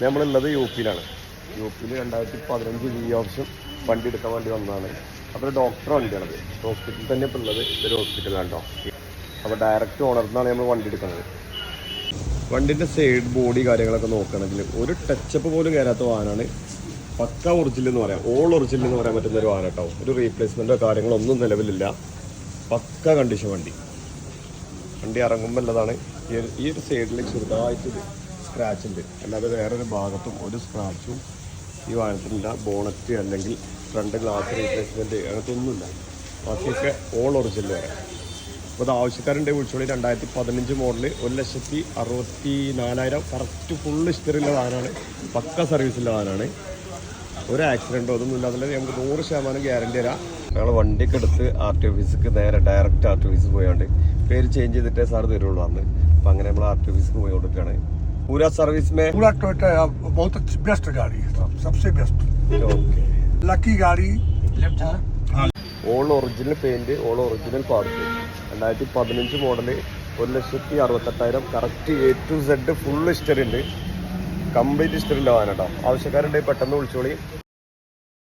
നമ്മളുള്ളത് U പിയിലാണ്. U പിയിൽ 2015 ഈ ഓപ്ഷൻ വണ്ടി എടുക്കാൻ വേണ്ടി വന്നതാണ്. അപ്പോൾ ഒരു ഡോക്ടർ വണ്ടിയാണത്. ഹോസ്പിറ്റലിൽ തന്നെ ഇപ്പോൾ ഉള്ളത് ഒരു ഹോസ്പിറ്റലാണ് കേട്ടോ. അപ്പോൾ ഡയറക്റ്റ് ഓണറിനാണ് നമ്മൾ വണ്ടി എടുക്കുന്നത്. വണ്ടിൻ്റെ സൈഡ് ബോഡി കാര്യങ്ങളൊക്കെ നോക്കുകയാണെങ്കിൽ ഒരു ടച്ചപ്പ് പോലും കയറാത്ത വാഹനമാണ്. പക്ക ഒറിജിനൽ എന്ന് പറയാം, ഓൾ ഒറിജിനൽ എന്ന് പറയാൻ പറ്റുന്ന ഒരു വാഹനം കേട്ടോ. ഒരു റീപ്ലേസ്മെൻറ്റോ കാര്യങ്ങളോ ഒന്നും നിലവിലില്ല. പക്ക കണ്ടീഷൻ വണ്ടി ഇറങ്ങുമ്പോൾ ഉള്ളതാണ്. ഈ ഒരു സൈഡിൽ ചെറുതായിട്ടൊരു സ്ക്രാച്ച് ഉണ്ട്, അല്ലാതെ വേറൊരു ഭാഗത്തും ഒരു സ്ക്രാച്ചും ഈ വാഹനത്തിനില്ല. ബോണറ്റ് അല്ലെങ്കിൽ ഫ്രണ്ട് ഗ്ലാസ് റീപ്ലേസ്മെൻറ്റ് അങ്ങനത്തെ ഒന്നുമില്ല. ബാക്കിയൊക്കെ ഓൾ ഒറിജിനൽ വരാം. അപ്പോൾ അത് ആവശ്യക്കാരുണ്ടെങ്കിൽ വിളിച്ചോളി. 2015 മോഡൽ 1,64,000 കറക്റ്റ് ഫുൾ ഹിസ്റ്ററിയുള്ള വാഹനമാണ്. പക്ക സർവീസുള്ള വാഹനമാണ്. ഒരു ആക്സിഡൻറ്റോ അതൊന്നും ഇല്ലാതെ നമുക്ക് 100% ഗ്യാരണ്ടി തരാം. ഞങ്ങൾ വണ്ടിയൊക്കെ എടുത്ത് RT ഓഫീസിക്ക് നേരെ ഡയറക്റ്റ് RT ഓഫീസിൽ പോയാണ്ട് പേര് ചേഞ്ച് ചെയ്തിട്ടേ സാർ തരുള്ളൂ അന്ന്. അപ്പം അങ്ങനെ നമ്മൾ RT ഓഫീസിൽ പോയി കൊടുക്കുകയാണ്. पूरा सर्विस में पूरा टोयोटा बहुत अच्छी बेस्ट गाड़ी है, सबसे बेस्ट लकी गाड़ी। All original paint, all original parts. 2015 model 1,68,000 correct A to Z full history ഉണ്ട്. കംപ്ലീറ്റ് ഹിസ്റ്ററി ഉള്ള വാഹനം കേട്ടോ. ആവശ്യക്കാരുണ്ടെങ്കിൽ പെട്ടെന്ന് വിളിച്ചോളി.